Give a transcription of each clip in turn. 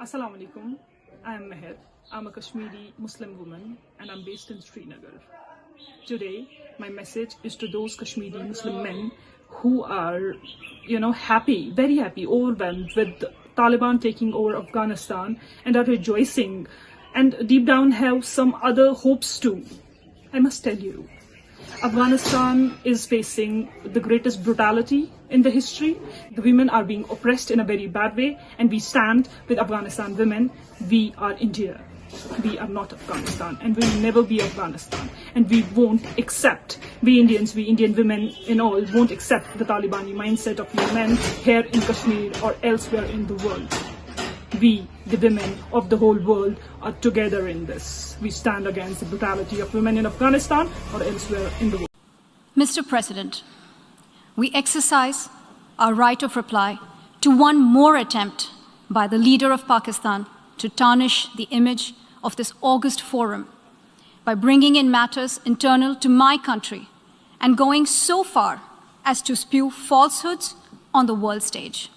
Assalamu alaikum. I am Meher. I'm a Kashmiri Muslim woman and I'm based in Srinagar. Today, my message is to those Kashmiri Muslim men who are, happy, very happy, overwhelmed with Taliban taking over Afghanistan and are rejoicing and deep down have some other hopes too. I must tell you, Afghanistan is facing the greatest brutality in the history. The women are being oppressed in a very bad way, and we stand with Afghanistan women. We are India. We are not Afghanistan, and we will never be Afghanistan. And we won't accept, we Indian women in all, won't accept the Talibani mindset of you men here in Kashmir or elsewhere in the world. We, the women of the whole world, are together in this. We stand against the brutality of women in Afghanistan or elsewhere in the world. Mr. President, we exercise our right of reply to one more attempt by the leader of Pakistan to tarnish the image of this august forum by bringing in matters internal to my country and going so far as to spew falsehoods on the world stage.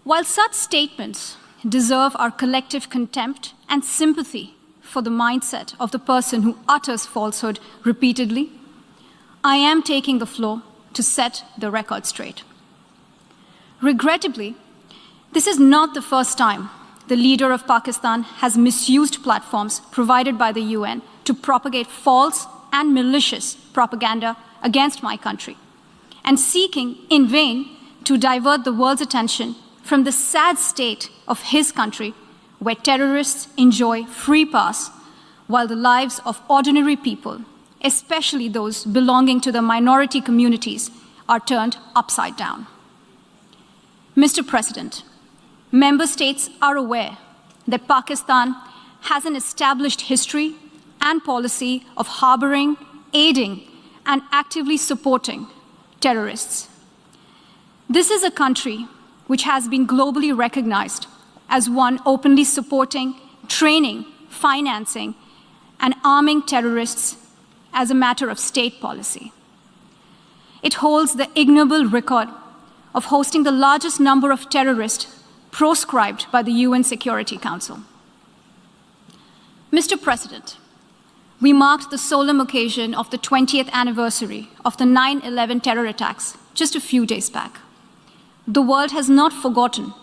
While such statements deserve our collective contempt and sympathy for the mindset of the person who utters falsehood repeatedly, I am taking the floor to set the record straight. Regrettably, this is not the first time the leader of Pakistan has misused platforms provided by the UN to propagate false and malicious propaganda against my country, and seeking in vain to divert the world's attention from the sad state of his country, where terrorists enjoy free pass while the lives of ordinary people, especially those belonging to the minority communities, are turned upside down. Mr. President, member states are aware that Pakistan has an established history and policy of harboring, aiding, and actively supporting terrorists. This is a country which has been globally recognized as one openly supporting, training, financing, and arming terrorists as a matter of state policy. It holds the ignoble record of hosting the largest number of terrorists proscribed by the UN Security Council. Mr. President, we marked the solemn occasion of the 20th anniversary of the 9/11 terror attacks just a few days back. The world has not forgotten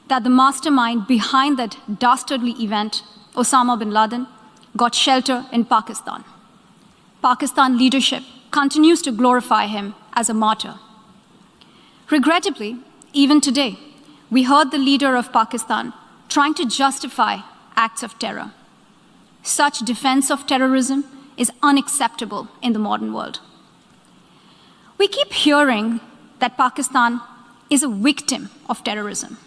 that the mastermind behind that dastardly event, Osama bin Laden, got shelter in Pakistan. Pakistan leadership continues to glorify him as a martyr. Regrettably, even today, we heard the leader of Pakistan trying to justify acts of terror. Such defense of terrorism is unacceptable in the modern world. We keep hearing that Pakistan is a victim of terrorism.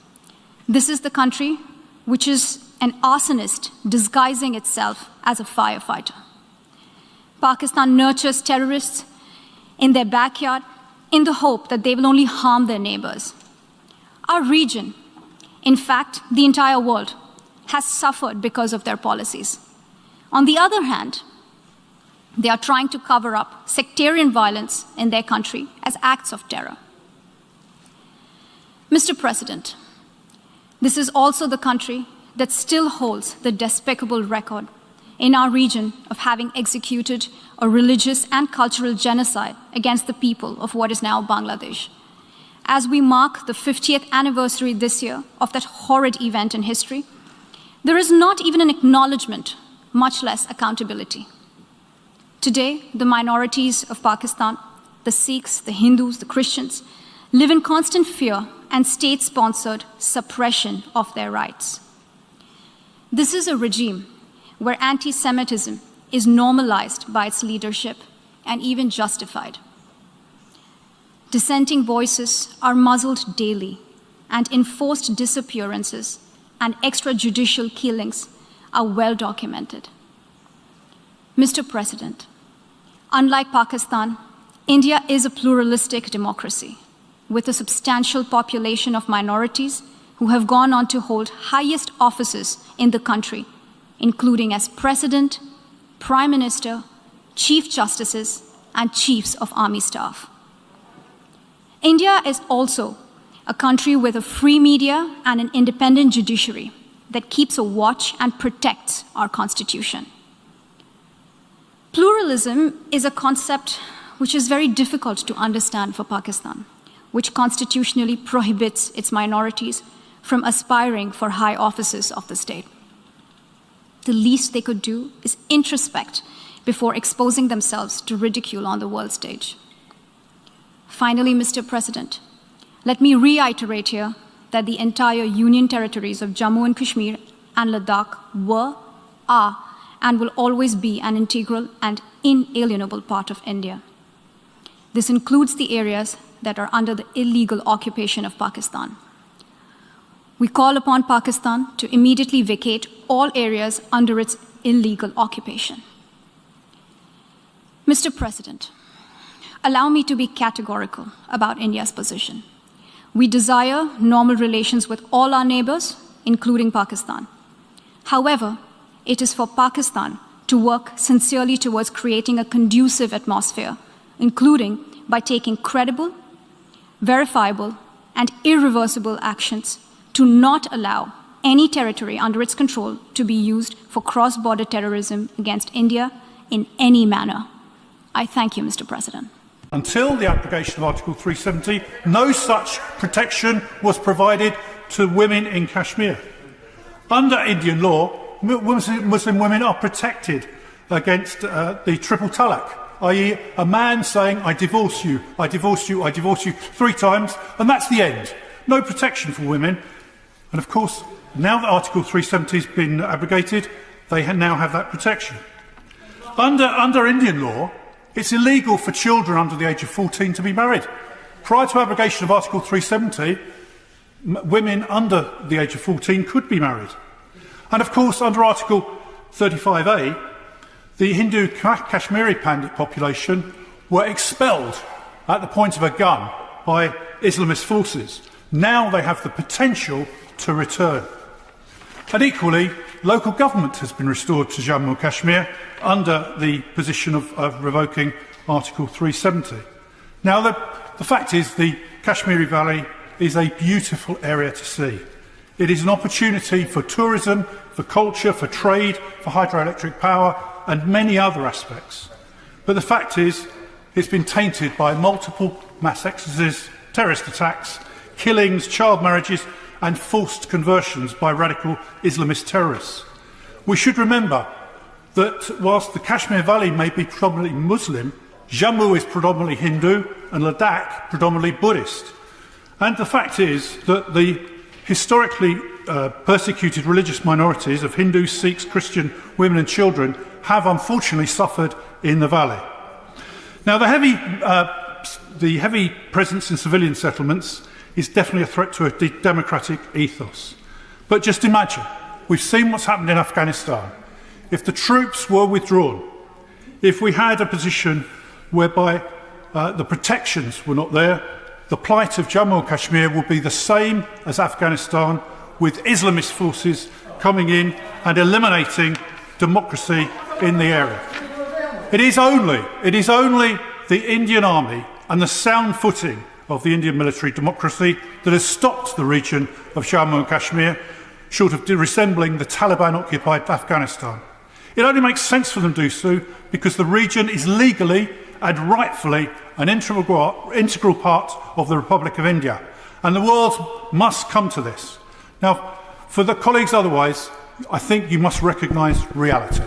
This is the country which is an arsonist disguising itself as a firefighter. Pakistan nurtures terrorists in their backyard in the hope that they will only harm their neighbors. Our region, in fact, the entire world, has suffered because of their policies. On the other hand, they are trying to cover up sectarian violence in their country as acts of terror. Mr. President, this is also the country that still holds the despicable record in our region of having executed a religious and cultural genocide against the people of what is now Bangladesh. As we mark the 50th anniversary this year of that horrid event in history, there is not even an acknowledgement, much less accountability. Today, the minorities of Pakistan, the Sikhs, the Hindus, the Christians, live in constant fear and state-sponsored suppression of their rights. This is a regime where anti-Semitism is normalized by its leadership and even justified. Dissenting voices are muzzled daily, and enforced disappearances and extrajudicial killings are well documented. Mr. President, unlike Pakistan, India is a pluralistic democracy with a substantial population of minorities who have gone on to hold highest offices in the country, including as President, Prime Minister, Chief Justices, and Chiefs of Army Staff. India is also a country with a free media and an independent judiciary that keeps a watch and protects our constitution. Pluralism is a concept which is very difficult to understand for Pakistan, which constitutionally prohibits its minorities from aspiring for high offices of the state. The least they could do is introspect before exposing themselves to ridicule on the world stage. Finally, Mr. President, let me reiterate here that the entire Union territories of Jammu and Kashmir and Ladakh were, are, and will always be an integral and inalienable part of India. This includes the areas that are under the illegal occupation of Pakistan. We call upon Pakistan to immediately vacate all areas under its illegal occupation. Mr. President, allow me to be categorical about India's position. We desire normal relations with all our neighbors, including Pakistan. However, it is for Pakistan to work sincerely towards creating a conducive atmosphere, including by taking credible, verifiable, and irreversible actions to not allow any territory under its control to be used for cross-border terrorism against India in any manner. I thank you, Mr. President. Until the abrogation of Article 370, no such protection was provided to women in Kashmir. Under Indian law, Muslim women are protected against the triple talaq, i.e. a man saying, I divorce you, I divorce you, I divorce you 3 times, and that's the end. No protection for women. And of course, now that Article 370 has been abrogated, they now have that protection. Under Indian law, it's illegal for children under the age of 14 to be married. Prior to abrogation of Article 370, women under the age of 14 could be married. And of course, under Article 35A, the Hindu Kashmiri Pandit population were expelled at the point of a gun by Islamist forces. Now they have the potential to return. And equally, local government has been restored to Jammu and Kashmir under the position of revoking Article 370. Now, the fact is the Kashmiri Valley is a beautiful area to see. It is an opportunity for tourism, for culture, for trade, for hydroelectric power, and many other aspects. But the fact is, it's been tainted by multiple mass exodus, terrorist attacks, killings, child marriages, and forced conversions by radical Islamist terrorists. We should remember that whilst the Kashmir Valley may be predominantly Muslim, Jammu is predominantly Hindu and Ladakh predominantly Buddhist. And the fact is that the historically persecuted religious minorities of Hindus, Sikhs, Christian women and children have unfortunately suffered in the valley. Now, the heavy presence in civilian settlements is definitely a threat to a democratic ethos. But just imagine, we've seen what's happened in Afghanistan. If the troops were withdrawn, if we had a position whereby the protections were not there, the plight of Jammu and Kashmir would be the same as Afghanistan, with Islamist forces coming in and eliminating democracy in the area. It is only the Indian army and the sound footing of the Indian military democracy that has stopped the region of Jammu and Kashmir, short of resembling the Taliban-occupied Afghanistan. It only makes sense for them to do so because the region is legally and rightfully an integral part of the Republic of India. And the world must come to this. Now, for the colleagues otherwise, I think you must recognise reality.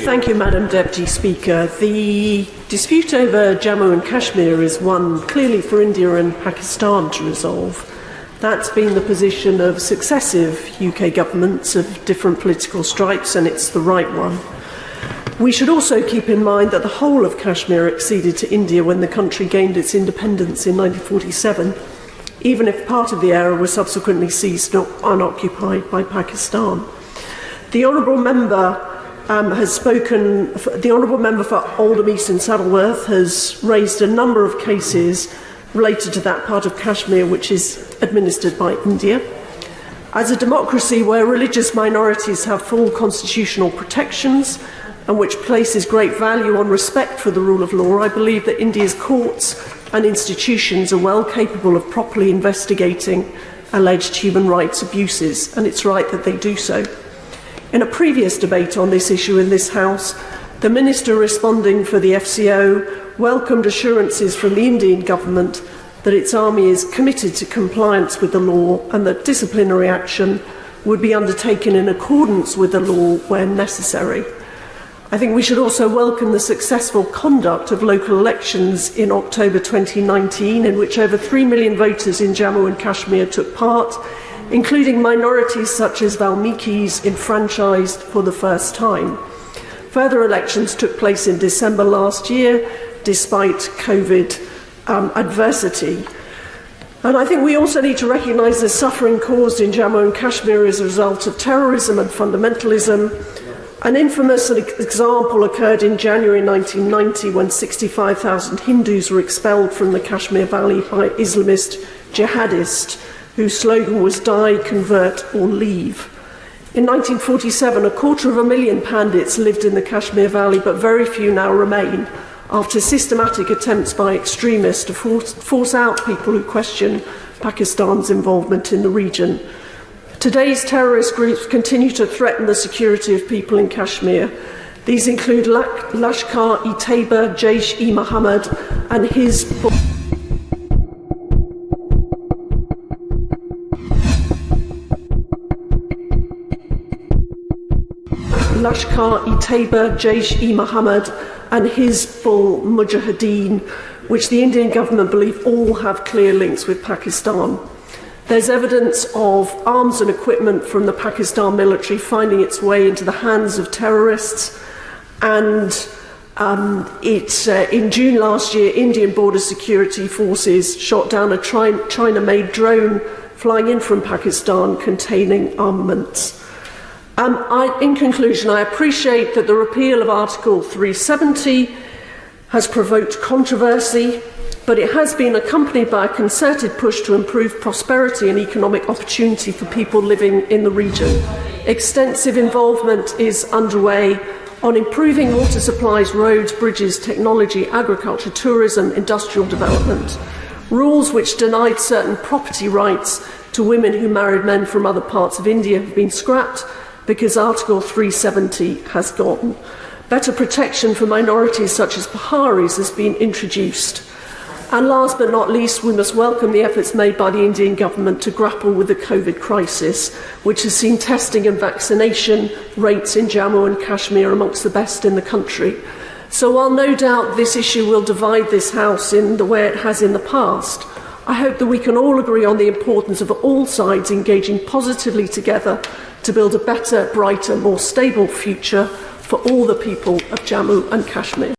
Thank you, Madam Deputy Speaker. The dispute over Jammu and Kashmir is one clearly for India and Pakistan to resolve. That's been the position of successive UK governments of different political stripes, and it's the right one. We should also keep in mind that the whole of Kashmir acceded to India when the country gained its independence in 1947, even if part of the area was subsequently seized unoccupied by Pakistan. The Honourable Member the Honourable Member for Oldham East and Saddleworth has raised a number of cases related to that part of Kashmir which is administered by India. As a democracy where religious minorities have full constitutional protections, and which places great value on respect for the rule of law, I believe that India's courts and institutions are well capable of properly investigating alleged human rights abuses, and it's right that they do so. In a previous debate on this issue in this House, the Minister responding for the FCO welcomed assurances from the Indian government that its army is committed to compliance with the law and that disciplinary action would be undertaken in accordance with the law when necessary. I think we should also welcome the successful conduct of local elections in October 2019, in which over 3 million voters in Jammu and Kashmir took part, including minorities such as Valmikis enfranchised for the first time. Further elections took place in December last year, despite COVID adversity. And I think we also need to recognise the suffering caused in Jammu and Kashmir as a result of terrorism and fundamentalism. An infamous example occurred in January 1990 when 65,000 Hindus were expelled from the Kashmir Valley by Islamist jihadists whose slogan was "Die, convert or leave." In 1947, 250,000 Pandits lived in the Kashmir Valley, but very few now remain, after systematic attempts by extremists to force out people who question Pakistan's involvement in the region. Today's terrorist groups continue to threaten the security of people in Kashmir. These include Lashkar-e-Taiba, Jaish-e-Mohammed and Hizb Lashkar-e-Taiba, Jaish-e-Mohammed and Hizbul Mujahideen, which the Indian government believe all have clear links with Pakistan. There's evidence of arms and equipment from the Pakistan military finding its way into the hands of terrorists, and in June last year, Indian border security forces shot down a China-made drone flying in from Pakistan containing armaments. In conclusion, I appreciate that the repeal of Article 370 has provoked controversy, but it has been accompanied by a concerted push to improve prosperity and economic opportunity for people living in the region. Extensive involvement is underway on improving water supplies, roads, bridges, technology, agriculture, tourism, industrial development. Rules which denied certain property rights to women who married men from other parts of India have been scrapped because Article 370 has gone. Better protection for minorities such as Biharis has been introduced. And last but not least, we must welcome the efforts made by the Indian government to grapple with the COVID crisis, which has seen testing and vaccination rates in Jammu and Kashmir amongst the best in the country. So while no doubt this issue will divide this House in the way it has in the past, I hope that we can all agree on the importance of all sides engaging positively together to build a better, brighter, more stable future for all the people of Jammu and Kashmir.